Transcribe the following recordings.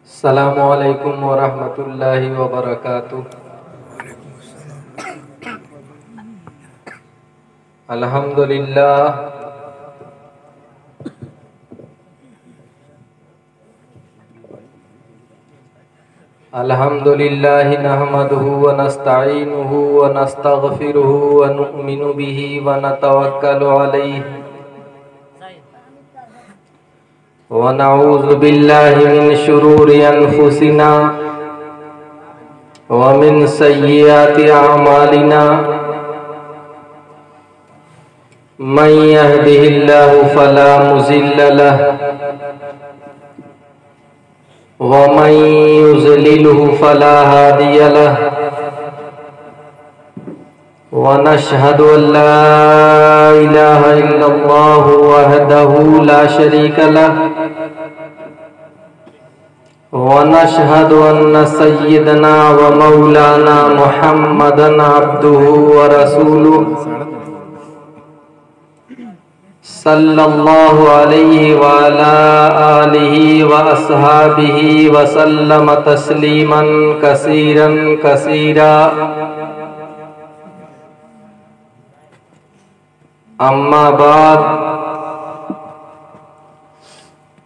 अस्सलामु अलैकुम वरहमतुल्लाहि वबरकातुह। अल्हम्दुलिल्लाह अल्हम्दुलिल्लाहि नहमदुहु व नस्तईनुहु व नस्तगफिरुहु व नुअमिनु बिही व नतवक्कलु अलैहि व नऊज़ु बिल्लाहि मिन शुरूरि अनफुसिना व मिन सय्यिआति अमालिना। मन यहदिहिल्लाहु फला मुज़िल्ल लहु व मन युज़लिलहु फला हादिय लहु व नशहदु अल्ला इलाहा इल्लल्लाहु वहदहु ला शरीका लहु व नशहदु अन्न सय्यदना व मौलाना मुहम्मदन अब्दुहु व रसूलुहु सल्लल्लाहु अलैहि व अला आलिहि व अस्हाबिहि व सल्लम तस्लीमन कसीरन कसीरा। अम्मा बाद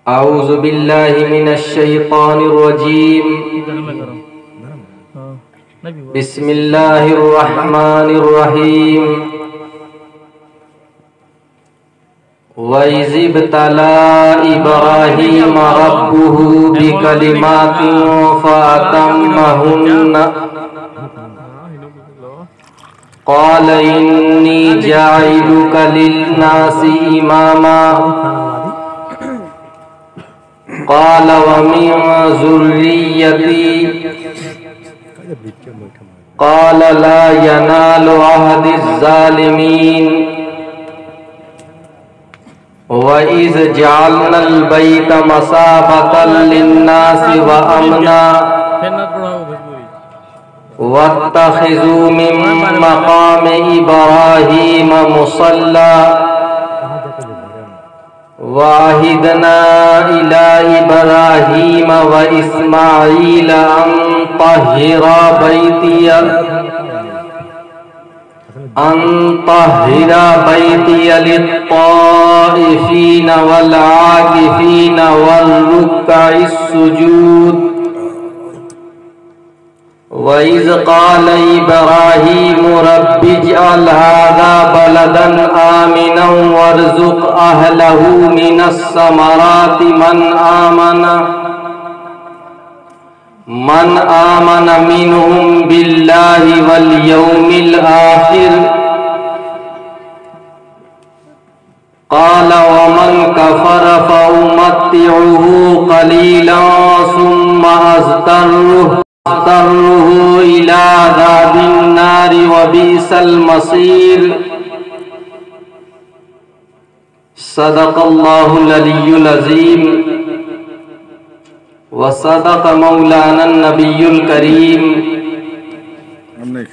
औज़ु बिल्लाहि मिनश शैतानिर रजीम। बिस्मिल्लाहिर रहमानिर रहीम। वइज़ इब्तला इब्राहीम रब्बुहु बिकलिमातिन फ़अतम्महुन्ना क़ाल इन्नी जाइलुका लिन्नासि इमामा क़ाल व मिन ज़ुर्रिय्यती क़ाल ला यनालु अहदिज़ ज़ालिमीन। वइज़ जअलनल बैत मसाबतल लिन्नासि व अमना वत्तखिज़ू मिन मक़ामि इब्राहीम मुसल्ला वाहिदना इला इब्राहीम व इस्माईल अन तहिरा बैतिया लित्ताइफीन वल आकिफीन वल रुक्काइस सुजूद। वइज़ क़ाल इब्राहीम रब्बिजअल हाज़ा बलदन आमिनन वरज़ुक़ अहलहु मिनस समराति मन आमन मिनहुम बिल्लाहि वल यौमिल आखिर। क़ाल वमन कफ़र फ़उमत्तिउहु क़लीलन सुम्मा अज़्तरुहु इला अज़ाबिन नारि व बि'सल मसीर। सदक़ल्लाहुल अलियुल अज़ीम व सदक़ मौलाना नबियुल करीम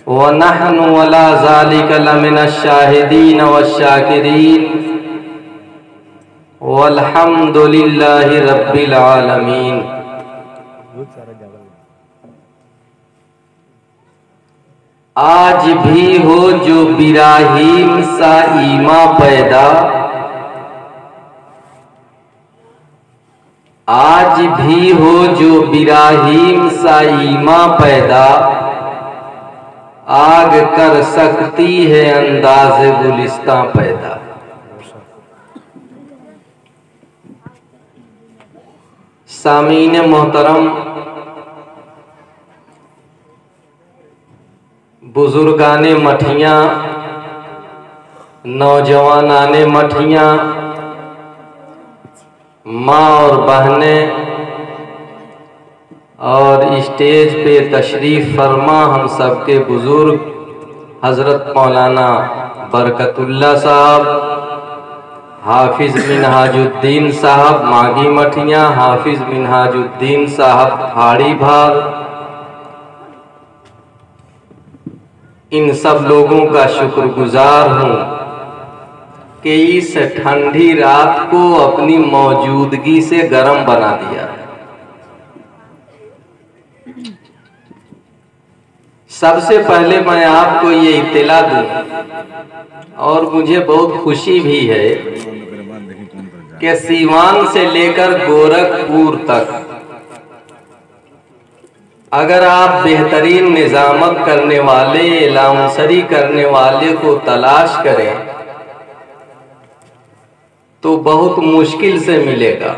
व नहनु अला ज़ालिका लमिनश शाहिदीन वश्शाकिरीन वल्हम्दुलिल्लाहि रब्बिल आलमीन। आज भी हो जो बिराहीम सा ईमा पैदा, आज भी हो जो बिराहीम सा ईमा पैदा, आग कर सकती है अंदाज़े गुलिस्तां पैदा। सामीन मोहतरम, बुजुर्गाने मठियाँ, नौजवानाने मठियाँ, माँ और बहनें और स्टेज पे तशरीफ़ फरमा हम सबके बुज़ुर्ग हज़रत मौलाना बरकतुल्लाह साहब, हाफिज़ मिनहाजुद्दीन साहब मागी मठियाँ, हाफिज़ मिनहाजुद्दीन साहब फाड़ी भाग, इन सब लोगों का शुक्रगुजार हूँ कि इस ठंडी रात को अपनी मौजूदगी से गर्म बना दिया। सबसे पहले मैं आपको ये इत्तला दूं, और मुझे बहुत खुशी भी है कि सीवान से लेकर गोरखपुर तक अगर आप बेहतरीन निजामत करने वाले, लाउंसरी करने वाले को तलाश करें तो बहुत मुश्किल से मिलेगा,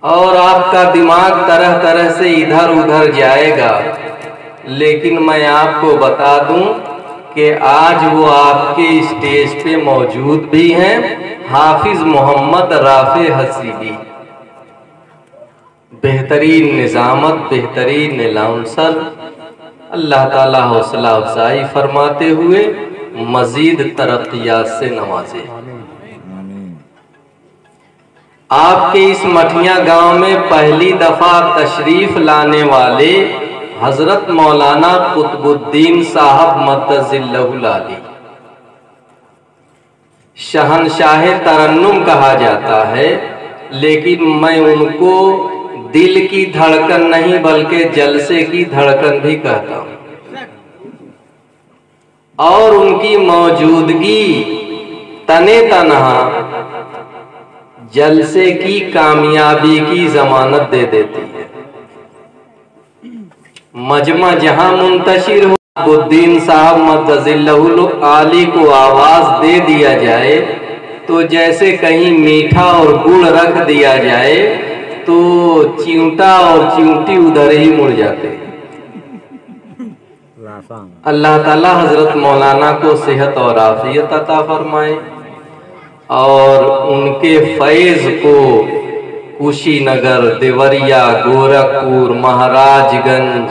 और आपका दिमाग तरह तरह से इधर उधर जाएगा। लेकिन मैं आपको बता दूं कि आज वो आपके स्टेज पे मौजूद भी हैं, हाफिज मोहम्मद राफे हसीबी। बेहतरीन निजामत, बेहतरीन लाउंसर। अल्लाह ताला हौसला अफजाई फरमाते हुए मजीद तरक्कियात से नवाजे। आपके इस मठिया गांव में पहली दफा तशरीफ लाने वाले हजरत मौलाना कुतुबुद्दीन साहब मद्दजिल्लहुल आली, शहनशाह तरन्नुम कहा जाता है, लेकिन मैं उनको दिल की धड़कन नहीं बल्कि जलसे की धड़कन भी कहता हूं। और उनकी मौजूदगी तने तनहा जलसे की कामयाबी की जमानत दे देती है। मजमा जहां मुंतशिर हो, कुतुबुद्दीन साहब मद्दजिल्लहुल आली को आवाज दे दिया जाए तो जैसे कहीं मीठा और गुड़ रख दिया जाए तो चिंटा और चिंटी उधर ही मुड़ जाते। अल्लाह ताला हजरत मौलाना को सेहत और आफियत अता फरमाए, और उनके फैज को कुशीनगर, देवरिया, गोरखपुर, महाराजगंज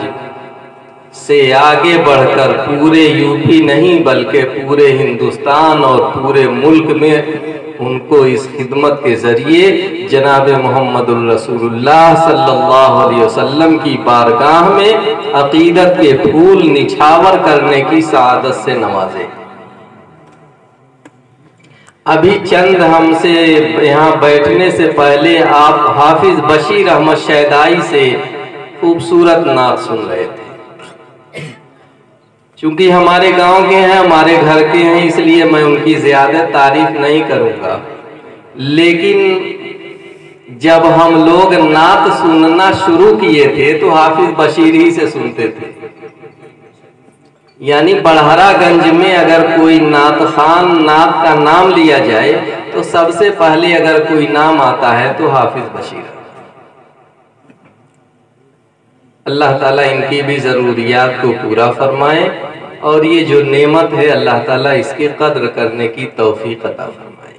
से आगे बढ़कर पूरे यूपी नहीं बल्कि पूरे हिंदुस्तान और पूरे मुल्क में उनको इस खिदमत के जरिए जनाब मोहम्मदुर रसूलुल्लाह सल्लल्लाहु अलैहि वसल्लम की बारगाह में अकीदत के फूल निछावर करने की सआदत से नवाजे। अभी चंद हमसे यहाँ बैठने से पहले आप हाफिज बशीर अहमद शहदाई से खूबसूरत नात सुन रहे थे। चूंकि हमारे गांव के हैं, हमारे घर के हैं, इसलिए मैं उनकी ज्यादा तारीफ नहीं करूंगा। लेकिन जब हम लोग नात सुनना शुरू किए थे तो हाफिज बशीर ही से सुनते थे। यानी बड़हरागंज में अगर कोई नात खान, नात का नाम लिया जाए तो सबसे पहले अगर कोई नाम आता है तो हाफिज बशीर। अल्लाह ताला इनकी भी जरूरियात को पूरा फरमाए, और ये जो नेमत है अल्लाह ताला इसकी कद्र करने की तौफीक अता फरमाए।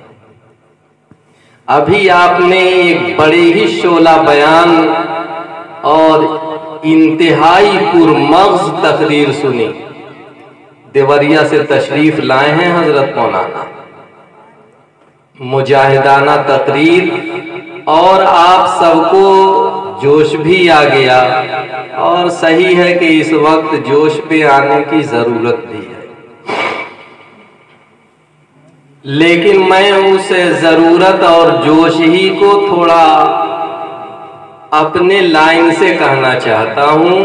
अभी आपने एक बड़े ही शोला बयान और इंतहाई पुरमग़्ज़ तकरीर सुनी। देवरिया से तशरीफ लाए हैं हजरत मौलाना, मुजाहिदाना तकरीर, और आप सबको जोश भी आ गया। और सही है कि इस वक्त जोश पे आने की जरूरत भी है, लेकिन मैं उस जरूरत और जोश ही को थोड़ा अपने लाइन से कहना चाहता हूं,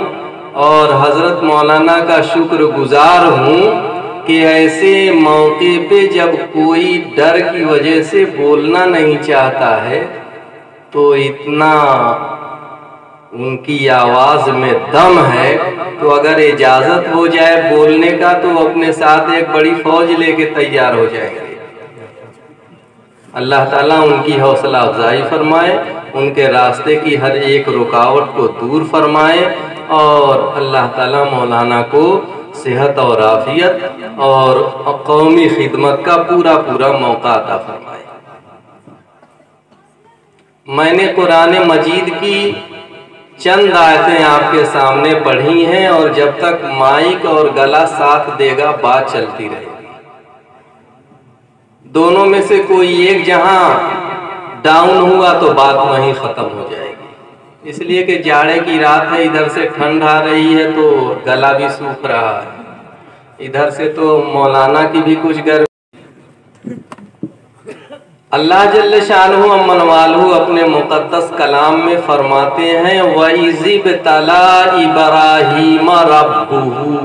और हजरत मौलाना का शुक्रगुजार हूं कि ऐसे मौके पे जब कोई डर की वजह से बोलना नहीं चाहता है तो इतना उनकी आवाज में दम है, तो अगर इजाजत हो जाए बोलने का तो अपने साथ एक बड़ी फौज लेके तैयार हो जाएंगे। अल्लाह ताला उनकी हौसला अफजाई फरमाए, उनके रास्ते की हर एक रुकावट को दूर फरमाए, और अल्लाह ताला मौलाना को सेहत और आफियत और कौमी खिदमत का पूरा पूरा मौका अता फरमाए। मैंने कुरान मजीद की चंद आयतें आपके सामने पढ़ी हैं, और जब तक माइक और गला साथ देगा बात चलती रहेगी। दोनों में से कोई एक जहां डाउन हुआ तो बात वहीं खत्म हो जाएगी, इसलिए कि जाड़े की रात है, इधर से ठंड आ रही है तो गला भी सूख रहा है, इधर से तो मौलाना की भी कुछ गर्मी। अल्लाह जल्ल शानहु अम्मन वालहु अपने मुक़द्दस कलाम में फरमाते हैं, वइज़िब तला इब्राहीम रब्बुहु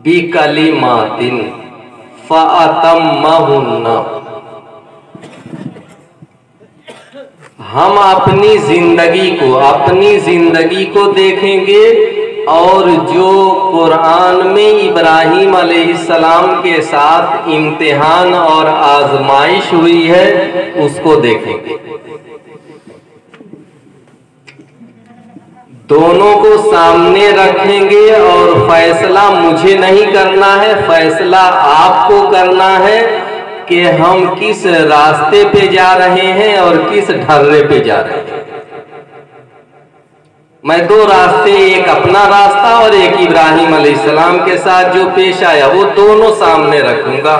बिकलिमातिन फ़अतम्महुन्ना। हम अपनी जिंदगी को देखेंगे और जो कुरान में इब्राहीम अलैहिस्सलाम के साथ इम्तिहान और आजमाइश हुई है उसको देखेंगे। दोनों को सामने रखेंगे और फैसला मुझे नहीं करना है, फैसला आपको करना है कि हम किस रास्ते पे जा रहे हैं और किस ढर्रे पे जा रहे हैं। मैं दो रास्ते, एक अपना रास्ता और एक इब्राहीम अलैहिस्सलाम के साथ जो पेश आया वो दोनों सामने रखूंगा।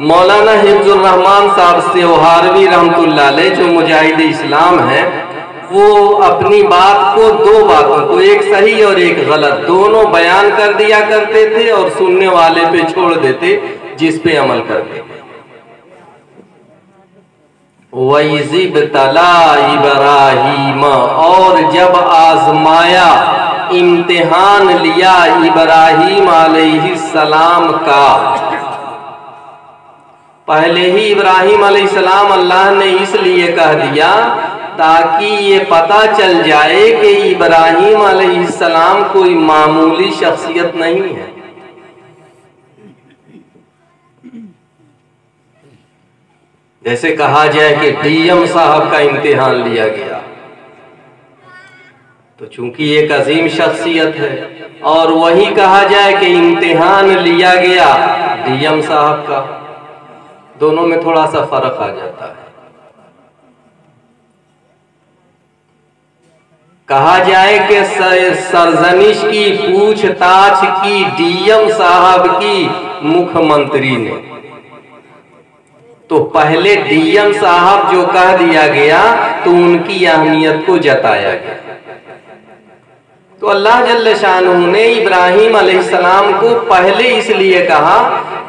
मौलाना हिफ्जुर रहमान साहब सेवहारवी रहमतुल्लाह अलैह जो मुजाहिद इस्लाम है, वो अपनी बात को, दो बातों को, एक सही और एक गलत, दोनों बयान कर दिया करते थे और सुनने वाले पे छोड़ देते जिस पे अमल करते। वइज़िब तला इब्राहीम, और जब आजमाया, इम्तिहान लिया इब्राहीम अलैहिस्सलाम का। पहले ही इब्राहीम अलैहिस्सलाम अल्लाह ने इसलिए कह दिया ताकि ये पता चल जाए कि इब्राहीम अलैहिस्सलाम कोई मामूली शख्सियत नहीं है। जैसे कहा जाए कि डीएम साहब का इम्तिहान लिया गया, तो चूंकि एक अजीम शख्सियत है, और वही कहा जाए कि इम्तिहान लिया गया डीएम साहब का, दोनों में थोड़ा सा फर्क आ जाता है। कहा जाए कि सरजनिश की पूछताछ की डीएम साहब की मुख्यमंत्री ने, तो पहले डीएम साहब जो कह दिया गया तो उनकी अहमियत को जताया गया। तो अल्लाह जल्ल शानहू ने इब्राहीम अलैहिस्सलाम को पहले इसलिए कहा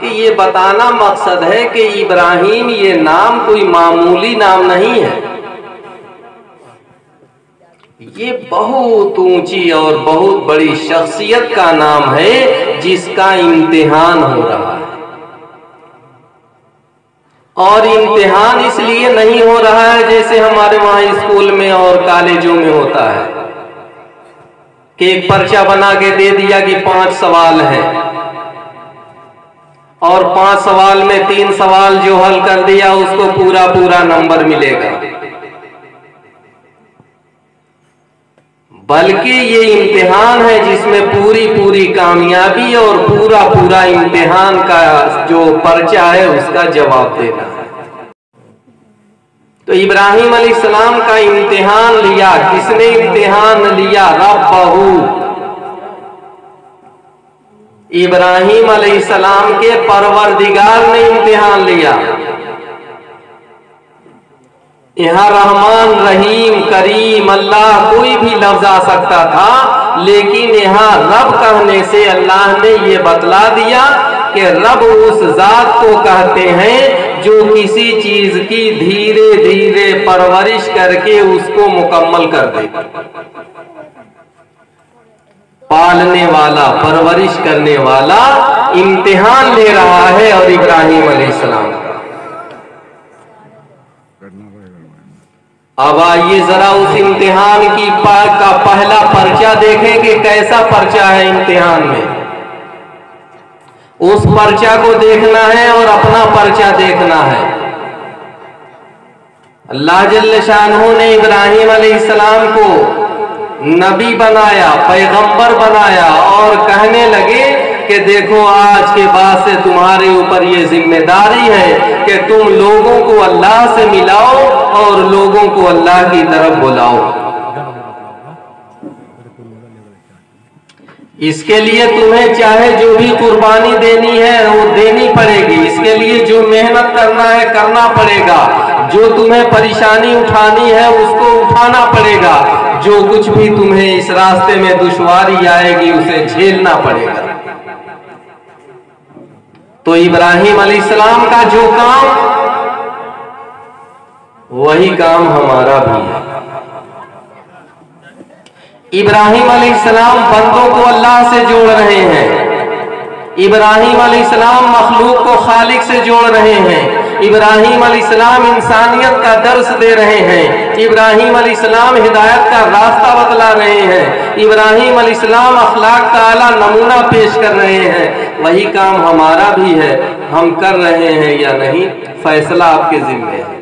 कि ये बताना मकसद है कि इब्राहीम ये नाम कोई मामूली नाम नहीं है, ये बहुत ऊंची और बहुत बड़ी शख्सियत का नाम है जिसका इम्तिहान हो रहा है। और इम्तिहान इसलिए नहीं हो रहा है जैसे हमारे वहां स्कूल में और कॉलेजों में होता है कि एक पर्चा बना के दे दिया कि 5 सवाल हैं, और 5 सवाल में 3 सवाल जो हल कर दिया उसको पूरा नंबर मिलेगा। बल्कि ये इम्तिहान है जिसमें पूरी कामयाबी और पूरा इम्तिहान का जो पर्चा है उसका जवाब देना है। तो इब्राहीम अलैहिस्सलाम का इम्तिहान लिया, किसने इम्तिहान लिया? रब्बहू, इब्राहीम अलैहिस्सलाम के परवरदिगार ने इम्तिहान लिया। यहाँ रहमान, रहीम, करीम, अल्लाह कोई भी लफ्ज आ सकता था, लेकिन यहाँ रब कहने से अल्लाह ने ये बतला दिया कि रब उस जात को कहते हैं जो किसी चीज की धीरे धीरे परवरिश करके उसको मुकम्मल कर दे। पालने वाला, परवरिश करने वाला इम्तिहान ले रहा है। और इब्राहीम अलैहिस्सलाम, अब आइए जरा उस इम्तिहान की का पहला पर्चा देखें कि कैसा पर्चा है इम्तिहान में। उस पर्चा को देखना है और अपना पर्चा देखना है। अल्लाह जल्ल शानहू ने इब्राहीम अलैहिस्सलाम को नबी बनाया, पैगंबर बनाया, और कहने लगे कि देखो आज के बाद से तुम्हारे ऊपर ये जिम्मेदारी है कि तुम लोगों को अल्लाह से मिलाओ और लोगों को अल्लाह की तरफ बुलाओ। इसके लिए तुम्हें चाहे जो भी कुर्बानी देनी है वो देनी पड़ेगी, इसके लिए जो मेहनत करना है करना पड़ेगा, जो तुम्हें परेशानी उठानी है उसको उठाना पड़ेगा, जो कुछ भी तुम्हें इस रास्ते में दुश्वारी आएगी उसे झेलना पड़ेगा। तो इब्राहीम अलैहिस्सलाम का जो काम वही काम हमारा भी है। इब्राहिम अलैहिस्सलाम बंदों को अल्लाह से जोड़ रहे हैं, इब्राहिम अलैहिस्सलाम मखलूक को खालिक से जोड़ रहे हैं, इब्राहिम अलैहिस्सलाम इंसानियत का दर्स दे रहे हैं, इब्राहिम अलैहिस्सलाम हिदायत का रास्ता बतला रहे हैं, इब्राहिम अलैहिस्सलाम अखलाक का आला नमूना पेश कर रहे हैं। वही काम हमारा भी है, हम कर रहे हैं या नहीं, फैसला आपके जिम्मे है।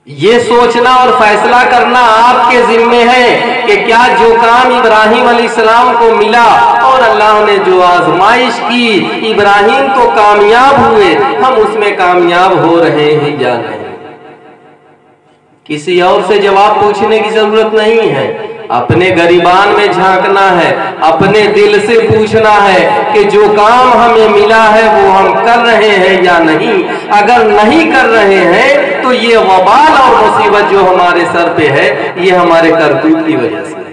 ये सोचना और फैसला करना आपके जिम्मे है कि क्या जो काम इब्राहिम अलैहिस्सलाम को मिला और अल्लाह ने जो आजमाइश की, इब्राहिम तो कामयाब हुए, हम उसमें कामयाब हो रहे हैं या नहीं। किसी और से जवाब पूछने की जरूरत नहीं है, अपने गरीबान में झांकना है, अपने दिल से पूछना है कि जो काम हमें मिला है वो हम कर रहे हैं या नहीं। अगर नहीं कर रहे हैं तो ये वबाल और मुसीबत जो हमारे सर पे है ये हमारे करतूत की वजह से है।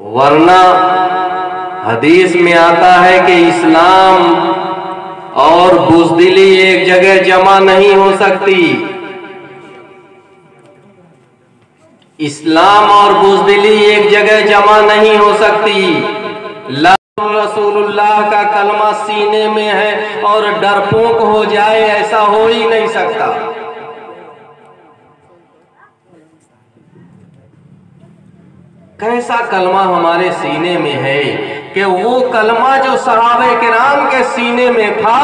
वरना हदीस में आता है कि इस्लाम और बुज़दिली एक जगह जमा नहीं हो सकती। इस्लाम और बुज़दिली एक जगह जमा नहीं हो सकती। ला रसूलुल्लाह का कलमा सीने में है और डरपोक हो जाए, ऐसा हो ही नहीं सकता। कैसा कलमा हमारे सीने में है कि वो कलमा जो सहाबे किराम के सीने में था,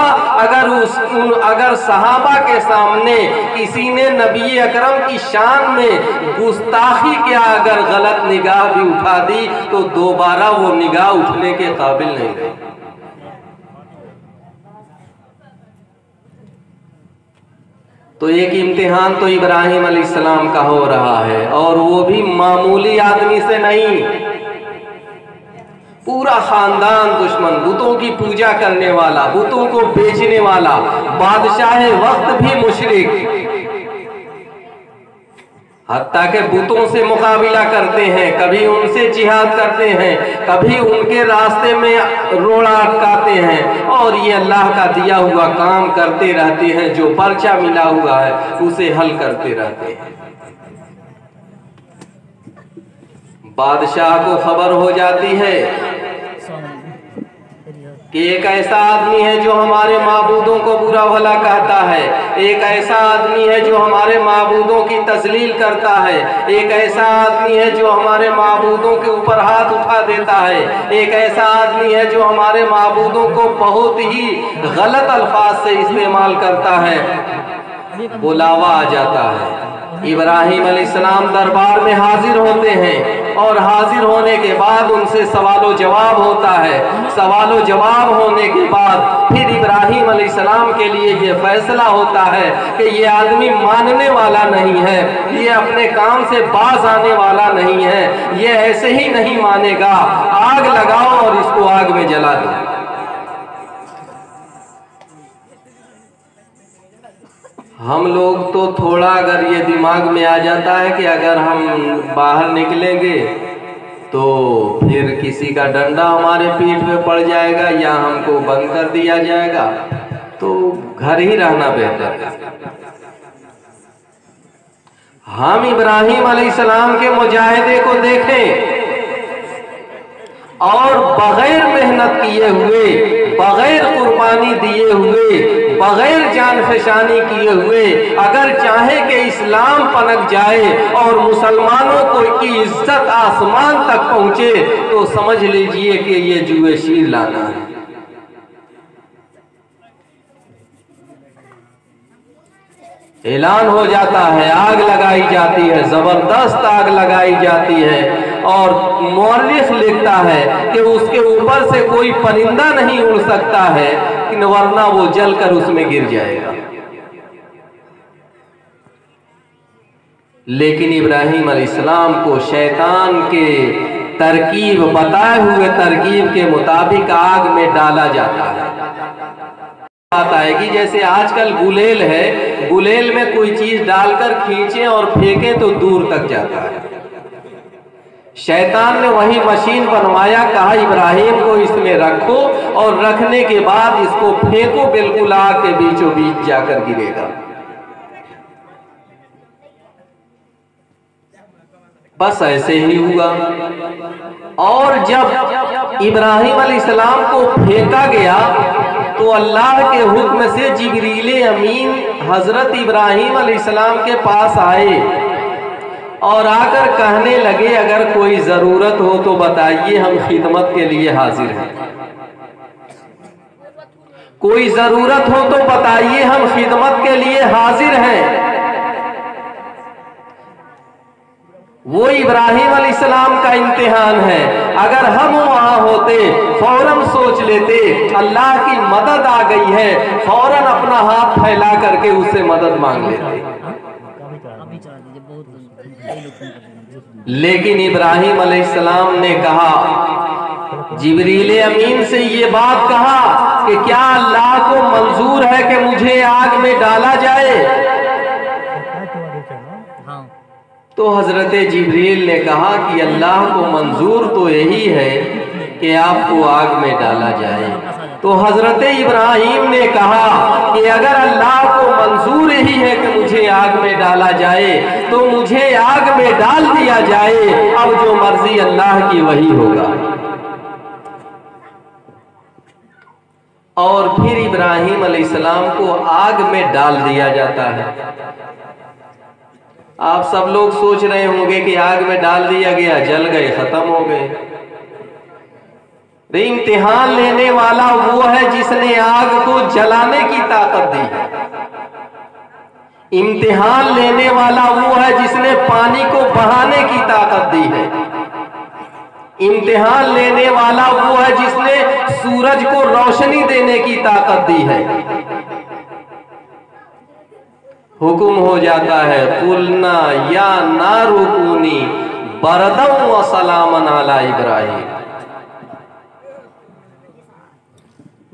अगर सहाबा के सामने किसी ने नबी अकरम की शान में गुस्ताखी क्या अगर गलत निगाह भी उठा दी तो दोबारा वो निगाह उठने के काबिल नहीं रही। तो एक इम्तिहान तो इब्राहिम अलैहिस्सलाम का हो रहा है, और वो भी मामूली आदमी से नहीं, पूरा खानदान दुश्मन, बुतों की पूजा करने वाला, बुतों को बेचने वाला, बादशाह वक्त भी मुशरिक, हत्ता के बुतों से मुकाबिला करते हैं, कभी उनसे जिहाद करते हैं, कभी उनके रास्ते में रोड़ा अटकाते हैं, और ये अल्लाह का दिया हुआ काम करते रहते हैं। जो पर्चा मिला हुआ है उसे हल करते रहते हैं। बादशाह को खबर हो जाती है कि एक ऐसा आदमी है जो हमारे माबूदों को बुरा भला कहता है, एक ऐसा आदमी है जो हमारे माबूदों की तस्लील करता है, एक ऐसा आदमी है जो हमारे माबूदों के ऊपर हाथ उठा देता है, एक ऐसा आदमी है जो हमारे माबूदों को बहुत ही गलत अल्फाज से इस्तेमाल करता है। बुलावा आ जाता है, इब्राहिम अलैहिस्सलाम दरबार में हाजिर होते हैं, और हाजिर होने के बाद उनसे सवालो जवाब होता है। सवालो जवाब होने के बाद फिर इब्राहिम अलैहिस्सलाम के लिए ये फैसला होता है कि ये आदमी मानने वाला नहीं है, ये अपने काम से बाज आने वाला नहीं है, ये ऐसे ही नहीं मानेगा, आग लगाओ और इसको आग में जला दो। हम लोग तो थोड़ा अगर ये दिमाग में आ जाता है कि अगर हम बाहर निकलेंगे तो फिर किसी का डंडा हमारे पीठ पे पड़ जाएगा या हमको बंद कर दिया जाएगा, तो घर ही रहना बेहतर है। हम इब्राहिम अलैहिस्सलाम के मुजाहिदे को देखें, और बगैर मेहनत किए हुए, बगैर कुर्बानी दिए हुए, बगैर जान फशानी किए हुए अगर चाहे कि इस्लाम पनक जाए और मुसलमानों को की इज्जत आसमान तक पहुंचे, तो समझ लीजिए कि ये जुए शीर लाना है। ऐलान हो जाता है, आग लगाई जाती है, जबरदस्त आग लगाई जाती है, और मौलिफ लिखता है कि उसके ऊपर से कोई परिंदा नहीं उड़ सकता है, वरना वो जलकर उसमें गिर जाएगा। लेकिन इब्राहिम अलैहिस्सलाम को शैतान के तरकीब, बताए हुए तरकीब के मुताबिक आग में डाला जाता है। बात आएगी जैसे आजकल गुलेल है, गुलेल में कोई चीज डालकर खींचे और फेंके तो दूर तक जाता है, शैतान ने वही मशीन बनवाया, कहा इब्राहिम को इसमें रखो और रखने के बाद इसको फेंको, बिल्कुल आग के बीचों बीच जाकर गिरेगा। बस ऐसे ही हुआ। और जब इब्राहिम अलैहिस्सलाम को फेंका गया तो अल्लाह के हुक्म से जिब्रील अमीन हजरत इब्राहिम अलैहिस्सलाम के पास आए और आकर कहने लगे, अगर कोई जरूरत हो तो बताइए, हम खिदमत के लिए हाजिर हैं। कोई जरूरत हो तो बताइए, हम खिदमत के लिए हाजिर हैं। वो इब्राहिम अलैहिस्सलाम का इम्तिहान है। अगर हम वहां होते फौरन सोच लेते अल्लाह की मदद आ गई है, फौरन अपना हाथ फैला करके उससे मदद मांग लेते। लेकिन इब्राहिम अलैहिस्सलाम ने कहा, जिब्रील अमीन से ये बात कहा कि क्या अल्लाह को मंजूर है कि मुझे आग में डाला जाए? तो हजरत जिब्रील ने कहा कि अल्लाह को मंजूर तो यही है कि आपको आग में डाला जाए। तो हजरत इब्राहिम ने कहा कि अगर अल्लाह को मंजूर यही है कि मुझे आग में डाला जाए तो मुझे आग में डाल दिया जाए, अब जो मर्जी अल्लाह की वही होगा। और फिर इब्राहिम अलैहिस्सलाम को आग में डाल दिया जाता है। आप सब लोग सोच रहे होंगे कि आग में डाल दिया गया, जल गए, खत्म हो गए। इम्तिहान लेने वाला वो है जिसने आग को जलाने की ताकत दी है। इम्तिहान लेने वाला वो है जिसने पानी को बहाने की ताकत दी है। इम्तिहान लेने वाला वो है जिसने सूरज को रोशनी देने की ताकत दी है। हुक्म हो जाता है, कुलना या नारुकूनी बरदम व सलामन अला इब्राहिम।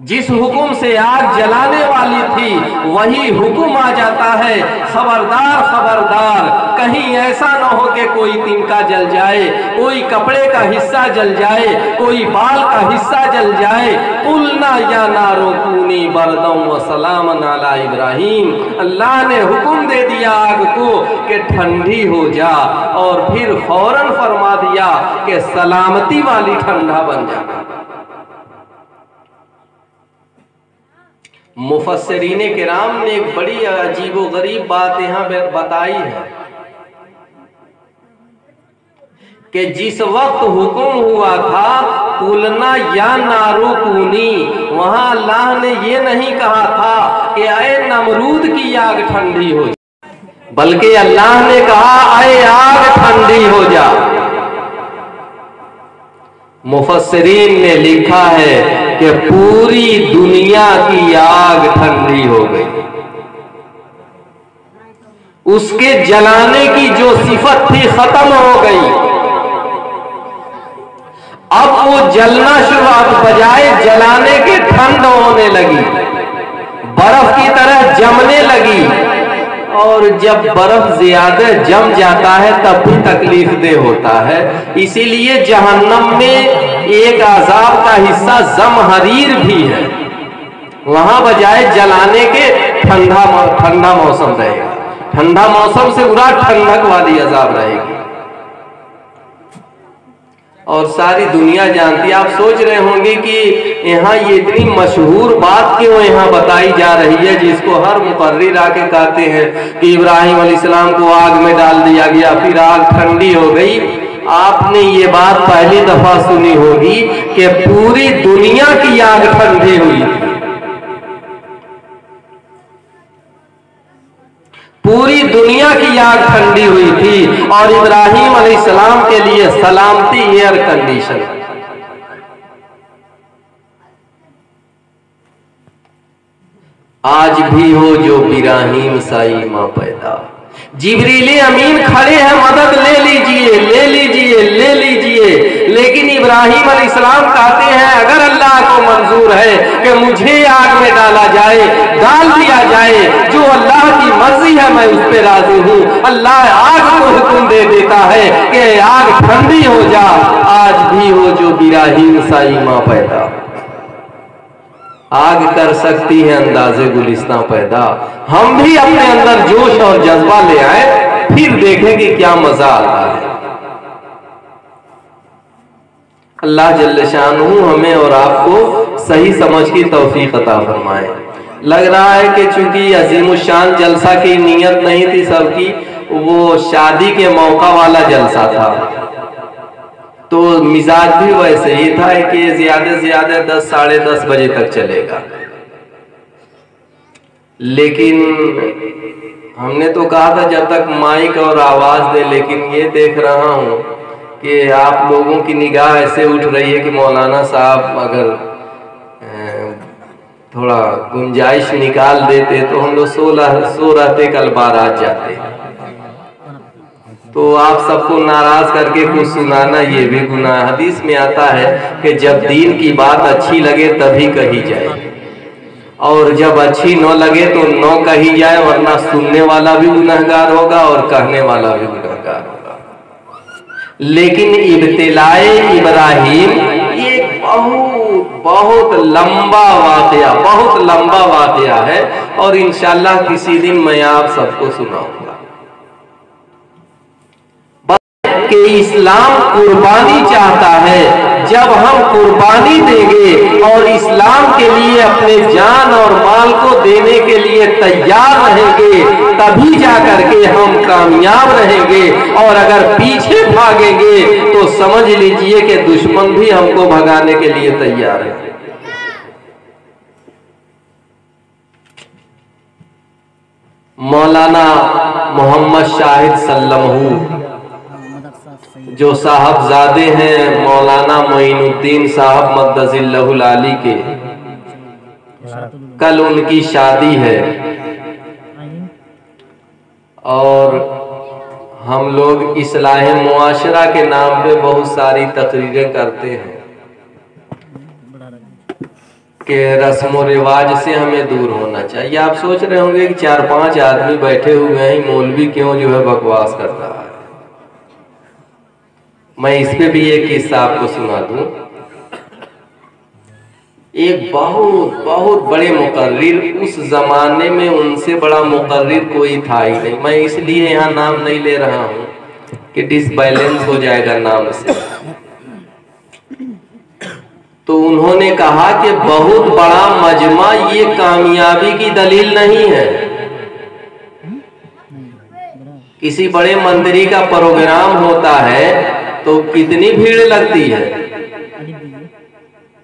जिस हुक्म से आग जलाने वाली थी वही हुक्म आ जाता है, खबरदार खबरदार, कहीं ऐसा न हो कि कोई तिनका जल जाए, कोई कपड़े का हिस्सा जल जाए, कोई बाल का हिस्सा जल जाए। कुलना या नारुकूनी बरदम व सलामन अला इब्राहिम। अल्लाह ने हुक्म दे दिया आग को कि ठंडी हो जा, और फिर फौरन फरमा दिया कि सलामती वाली ठंडा बन जा। मुफस्सिरीने किराम ने एक बड़ी अजीबो गरीब बात यहाँ बताई है कि जिस वक्त हुक्म हुआ था कुलना या नारुकूनी, वहां अल्लाह ने ये नहीं कहा था कि अये नमरूद की आग ठंडी हो जा, बल्कि अल्लाह ने कहा अये आग ठंडी हो जा। मुफस्सिरीन ने लिखा है कि पूरी दुनिया की आग ठंडी हो गई। उसके जलाने की जो सिफत थी खत्म हो गई। अब वो जलना शुरुआत, बजाय जलाने के ठंड होने लगी, बर्फ की तरह जमने लगी। और जब बर्फ ज्यादा जम जाता है तब भी तकलीफ दे होता है। इसीलिए जहन्नम में एक अजाब का हिस्सा जमहरीर भी है। वहां बजाय जलाने के ठंडा मौसम रहेगा, ठंडा मौसम से पूरा ठंडक वाली अजाब रहेगी। और सारी दुनिया जानती है। आप सोच रहे होंगे कि यहाँ ये इतनी मशहूर बात क्यों यहाँ बताई जा रही है, जिसको हर मुकर्रिर आके कहते हैं कि इब्राहिम अलैहिस्सलाम को आग में डाल दिया गया, फिर आग ठंडी हो गई। आपने ये बात पहली दफा सुनी होगी कि पूरी दुनिया की आग ठंडी हुई, पूरी दुनिया की आग ठंडी हुई थी। और इब्राहिम अलैहिस्सलाम के लिए सलामती एयर कंडीशन। आज भी हो जो इब्राहिम साई मां पैदा, जिब्रील अमीन खड़े हैं, मदद ले लीजिए, ले लीजिए, ले लीजिए। लेकिन इब्राहिम अलैहिस्सलाम कहते हैं अगर अल्लाह को मंजूर है कि मुझे आग में डाला जाए, डाल दिया जाए, जो अल्लाह की मर्जी है मैं उस पर राजी हूँ। अल्लाह आग को हुक्म दे देता है कि आग ठंडी हो जा, आज भी हो जो बिराहीम सा ईमा पैदा। आग कर सकती है अंदाजे गुलिस्तां पैदा। हम भी अपने अंदर जोश और जज्बा ले आए, फिर देखें कि क्या मजा आता है। अल्लाह जल्ल शानहू हमें और आपको सही समझ की तौफीक अता फरमाए। लग रहा है कि चूंकि अजीमुशान जलसा की नीयत नहीं थी सबकी, वो शादी के मौका वाला जलसा था, तो मिजाज भी वैसे ही था कि ज्यादा से ज्यादा 10 साढ़े 10 बजे तक चलेगा। लेकिन हमने तो कहा था जब तक माइक और आवाज दे, लेकिन ये देख रहा हूं कि आप लोगों की निगाह ऐसे उठ रही है कि मौलाना साहब अगर थोड़ा गुंजाइश निकाल देते तो हम लोग सो रहते, कल बारात जाते। तो आप सबको नाराज करके कुछ सुनाना ये भी गुनाह। हदीस में आता है कि जब दीन की बात अच्छी लगे तभी कही जाए, और जब अच्छी न लगे तो न कही जाए, वरना सुनने वाला भी गुनहगार होगा और कहने वाला भी गुनहगार होगा। लेकिन इब्तिलाए इब्राहिम ये बहुत लंबा वाकया, बहुत लंबा वाकया है, और इंशाल्लाह किसी दिन मैं आप सबको सुनाऊंगा। कि इस्लाम कुर्बानी चाहता है। जब हम कुर्बानी देंगे और इस्लाम के लिए अपने जान और माल को देने के लिए तैयार रहेंगे, तभी जाकर के हम कामयाब रहेंगे। और अगर पीछे भागेंगे तो समझ लीजिए कि दुश्मन भी हमको भगाने के लिए तैयार है। मौलाना मोहम्मद शाहिद सल्लमहू जो साहबजादे हैं मौलाना मोइनुद्दीन साहब मद्दजिल्लहुल आली के, कल उनकी शादी है और हम लोग इस्लाह मुआशरा के नाम पे बहुत सारी तकरीरें करते हैं कि रस्म रिवाज से हमें दूर होना चाहिए। आप सोच रहे होंगे कि 4-5 आदमी बैठे हुए हैं, मौलवी क्यों जो है बकवास कर रहा है। मैं इस पे भी एक किस्सा आपको सुना दूं। एक बहुत बड़े मुकर्रिर, उस जमाने में उनसे बड़ा मुकर्रिर कोई था ही नहीं। मैं इसलिए यहाँ नाम नहीं ले रहा हूँ कि डिसबैलेंस हो जाएगा नाम से। तो उन्होंने कहा कि बहुत बड़ा मजमा ये कामयाबी की दलील नहीं है। किसी बड़े मंदिर का प्रोग्राम होता है तो कितनी भीड़ लगती है।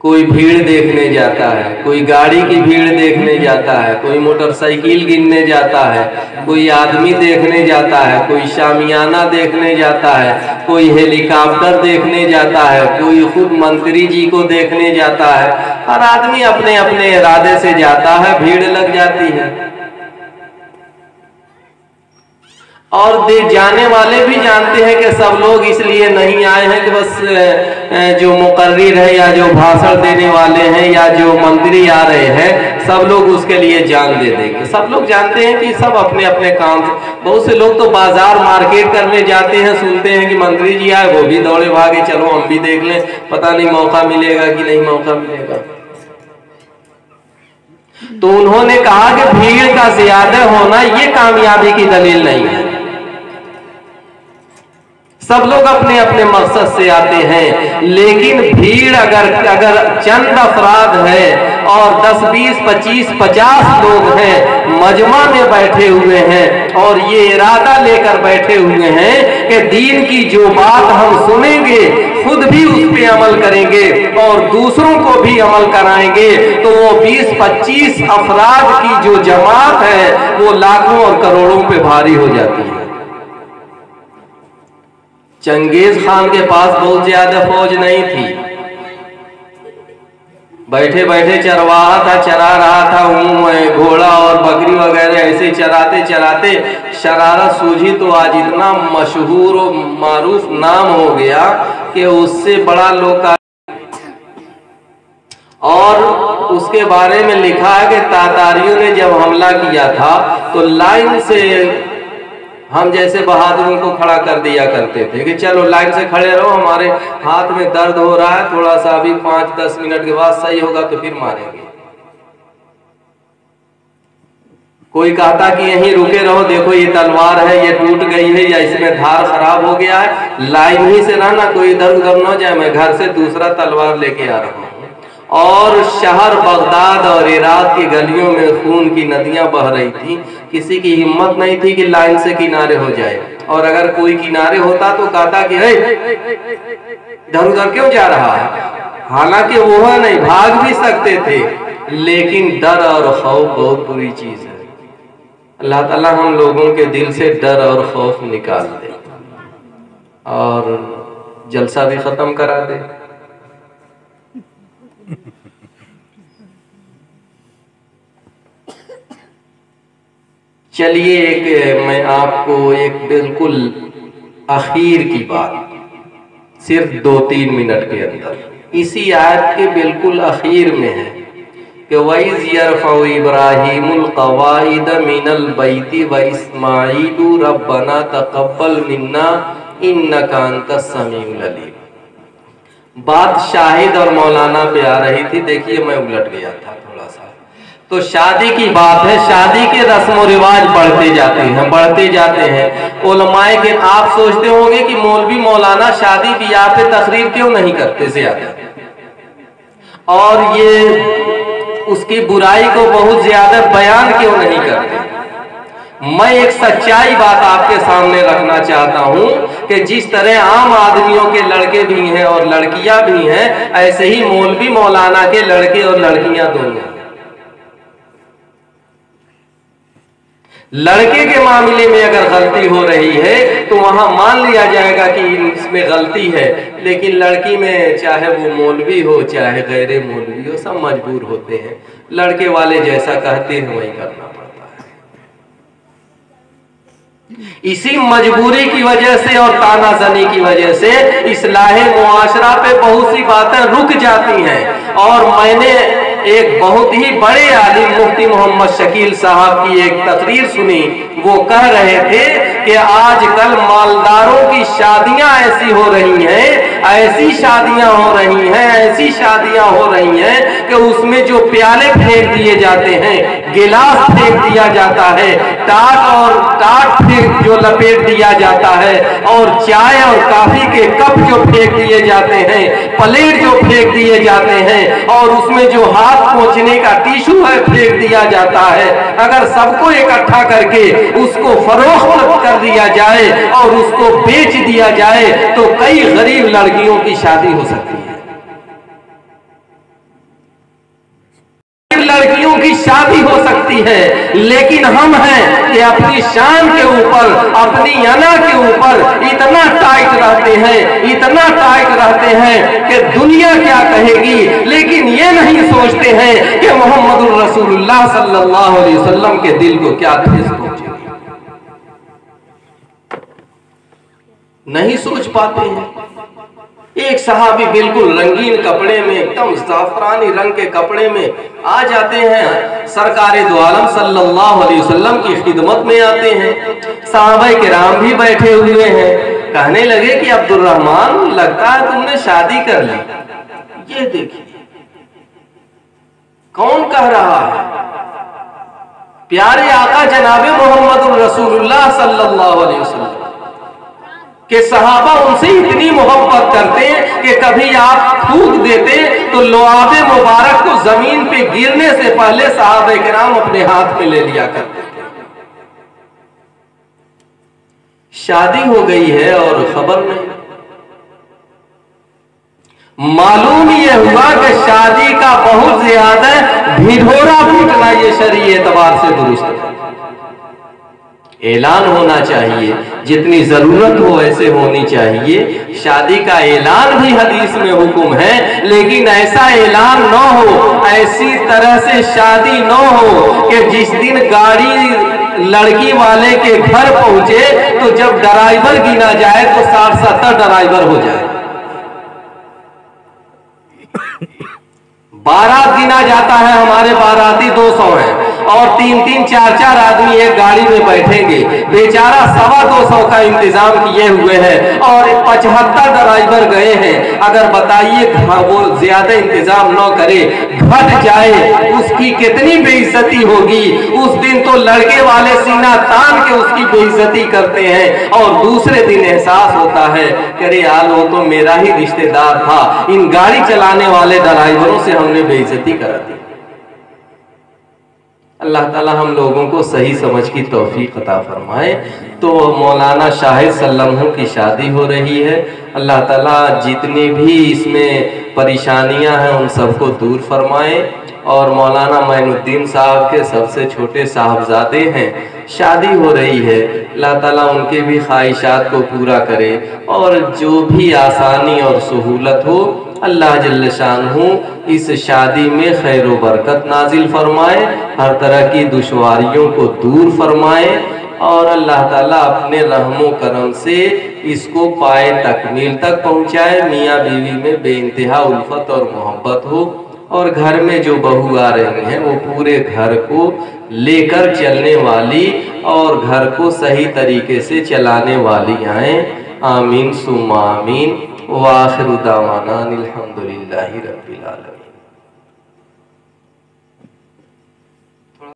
कोई भीड़ देखने जाता है, कोई गाड़ी की भीड़ देखने जाता है, कोई मोटरसाइकिल गिनने जाता है, कोई आदमी देखने जाता है, कोई शामियाना देखने जाता है, कोई हेलीकॉप्टर देखने जाता है, कोई खुद मंत्री जी को देखने जाता है। हर आदमी अपने अपने इरादे से जाता है, भीड़ लग जाती है। और जाने वाले भी जानते हैं कि सब लोग इसलिए नहीं आए हैं कि बस जो मुकर्रिर है या जो भाषण देने वाले हैं या जो मंत्री आ रहे हैं सब लोग उसके लिए जान दे देंगे। सब लोग जानते हैं कि सब अपने अपने काम से, बहुत से लोग तो बाजार मार्केट करने जाते हैं, सुनते हैं कि मंत्री जी आए, वो भी दौड़े भागे चलो हम भी देख लें, पता नहीं मौका मिलेगा कि नहीं मौका मिलेगा। तो उन्होंने कहा कि भीड़ का ज्यादा होना ये कामयाबी की दलील नहीं है। सब लोग अपने अपने मकसद से आते हैं, लेकिन भीड़ अगर चंद अफराद है और 10, 20, 25, 50 लोग हैं, मजमा में बैठे हुए हैं और ये इरादा लेकर बैठे हुए हैं कि दीन की जो बात हम सुनेंगे खुद भी उस पे अमल करेंगे और दूसरों को भी अमल कराएंगे, तो वो 20-25 अफराद की जो जमात है वो लाखों और करोड़ों पे भारी हो जाती है। चंगेज खान के पास बहुत ज्यादा फौज नहीं थी, बैठे बैठे चरवाहा था, चरा रहा था घोड़ा और बकरी वगैरह, ऐसे चराते चराते शरारत सूझी तो आज इतना मशहूर और मारूफ नाम हो गया कि उससे बड़ा लोग। और उसके बारे में लिखा है कि तातारियों ने जब हमला किया था तो लाइन से हम जैसे बहादुरों को खड़ा कर दिया करते थे कि चलो लाइन से खड़े रहो, हमारे हाथ में दर्द हो रहा है थोड़ा सा, अभी 5-10 मिनट के बाद सही होगा तो फिर मारेंगे। कोई कहता कि यहीं रुके रहो, देखो ये तलवार है, ये टूट गई है या इसमें धार खराब हो गया है, लाइन ही से रहना, कोई इधर उधर न जाए, मैं घर से दूसरा तलवार लेके आ रहा हूँ। और शहर बगदाद और इराक की गलियों में खून की नदियां बह रही थी, किसी की हिम्मत नहीं थी कि लाइन से किनारे हो जाए, और अगर कोई किनारे होता तो कहता कि इधर उधर क्यों जा रहा है। हालांकि वो नहीं भाग भी सकते थे, लेकिन डर और खौफ बहुत बुरी चीज है। अल्लाह ताला हम लोगों के दिल से डर और खौफ निकाल दे और जलसा भी खत्म करा दे। चलिए मैं आपको एक बिल्कुल आखिर की बात, सिर्फ 2-3 मिनट के अंदर इसी आयत के बिल्कुल आखिर में है कि वइज़ यरफ़उ इब्राहीमुल क़वाइद मिनल बैति व इस्माईलु रब्बना तक़ब्बल मिन्ना इन्नका अंतस समीउल अलीम। बात शाहिद और मौलाना पे आ रही थी, देखिए मैं उलट गया था थोड़ा सा। तो शादी की बात है, शादी के रस्म और रिवाज बढ़ते जाते हैं उलमाए के। आप सोचते होंगे कि मौलवी मौलाना शादी ब्याह पे तकरीर क्यों नहीं करते ज्यादा, और ये उसकी बुराई को बहुत ज्यादा बयान क्यों नहीं करते। मैं एक सच्चाई बात आपके सामने रखना चाहता हूं कि जिस तरह आम आदमियों के लड़के भी हैं और लड़कियां भी हैं, ऐसे ही मौलवी मौलाना के लड़के और लड़कियां दोनों। लड़के के मामले में अगर गलती हो रही है तो वहां मान लिया जाएगा कि इसमें गलती है, लेकिन लड़की में चाहे वो मौलवी हो चाहे गैर मौलवी हो, सब मजबूर होते हैं। लड़के वाले जैसा कहते हैं वही करना पड़ता है। इसी मजबूरी की वजह से और तानाज़नी की वजह से इस्लाहे मुआशरा पे बहुत सी बातें रुक जाती हैं। और मैंने एक बहुत ही बड़े आलिम मुफ्ती मोहम्मद शकील साहब की एक तकरीर सुनी। वो कह रहे थे कि आजकल मालदारों की शादियां ऐसी हो रही हैं, ऐसी शादियां हो रही हैं, ऐसी शादियां हो रही हैं कि उसमें जो प्याले फेंक दिए जाते हैं, गिलास फेंक दिया जाता है, टाट फेंक जो लपेट दिया जाता है, और चाय और कॉफी के कप जो फेंक दिए जाते हैं, प्लेट जो फेंक दिए जाते हैं, और उसमें जो हाथ पोंछने का टिश्यू है फेंक दिया जाता है। अगर सबको इकट्ठा करके उसको फरोख्त कर दिया जाए और उसको बेच दिया जाए तो कई गरीब लड़कियों की शादी हो सकती है। लड़कियों की शादी हो सकती है, लेकिन हम हैं कि अपनी शान के ऊपर, अपनी अना के ऊपर इतना टाइट रहते हैं, इतना टाइट रहते हैं कि दुनिया क्या कहेगी, लेकिन ये नहीं सोचते हैं कि मोहम्मदुर रसूलुल्लाह सल्लल्लाहु अलैहि वसल्लम के दिल को क्या ठेस पहुंचेगी। नहीं सोच पाते हैं। एक सहाबी बिल्कुल रंगीन कपड़े में, एकदम ज़ाफ़रानी रंग के कपड़े में आ जाते हैं, सरकारे दो आलम सल्लल्लाहु अलैहि वसल्लम की खिदमत में आते हैं। सहाबाए किराम भी बैठे हुए हैं। कहने लगे कि अब्दुर्रहमान, लगता है तुमने शादी कर ली। ये देखिए कौन कह रहा है? प्यारे आका जनाबे मोहम्मदुर रसूलुल्लाह सल्लल्लाहु अलैहि वसल्लम के सहाबा उनसे इतनी मोहब्बत करते कि कभी आप थूक देते तो लुआबे मुबारक को जमीन पे गिरने से पहले सहाबे किराम अपने हाथ में ले लिया करते थे। शादी हो गई है और खबर नहीं। मालूम यह हुआ कि शादी का बहुत ज्यादा ढिढोरा पीटना ये शरीय एतबार से दुरुस्त है। ऐलान होना चाहिए जितनी जरूरत हो ऐसे होनी चाहिए। शादी का ऐलान भी हदीस में हुक्म है, लेकिन ऐसा ऐलान न हो, ऐसी तरह से शादी न हो कि जिस दिन गाड़ी लड़की वाले के घर पहुंचे तो जब ड्राइवर गिना जाए तो 60-70 ड्राइवर हो जाए। बारात गिना जाता है, हमारे बाराती 200 हैं और 3-3, 4-4 आदमी एक गाड़ी में बैठेंगे। बेचारा 125 का इंतजाम किए हुए हैं और 75 ड्राइवर गए हैं। अगर बताइए वो ज्यादा इंतजाम न करे, घट जाए, उसकी कितनी बेइज्जती होगी। उस दिन तो लड़के वाले सीना तान के उसकी बेइज्जती करते हैं और दूसरे दिन एहसास होता है कि अरे यार वो तो मेरा ही रिश्तेदार था, इन गाड़ी चलाने वाले ड्राइवरों से हमने बेइज्जती करा दी। अल्लाह ताला हम लोगों को सही समझ की तौफीक अता फरमाए। तो मौलाना शाहिद सल्लम की शादी हो रही है। अल्लाह ताला जितनी भी इसमें परेशानियां हैं उन सबको दूर फरमाए। और मौलाना मोइनुद्दीन साहब के सबसे छोटे साहबजादे हैं, शादी हो रही है, अल्लाह ताला उनके भी ख्वाहिशात को पूरा करे और जो भी आसानी और सहूलत हो अल्लाह जल्ल शानहू इस शादी में खैर व बरकत नाजिल फरमाए, हर तरह की दुश्वारियों को दूर फरमाए और अल्लाह ताला अपने रहमो करम से इसको पाए तकमील तक पहुँचाए। मियाँ बीवी में बेइंतहा उल्फत और मोहब्बत हो और घर में जो बहू आ रही हैं वो पूरे घर को लेकर चलने वाली और घर को सही तरीके से चलाने वाली आए। आमीन सुम्मा आमीन। व आखिरु दावाना अनिल हम्दुलिल्लाहि रब्बिल आलमीन।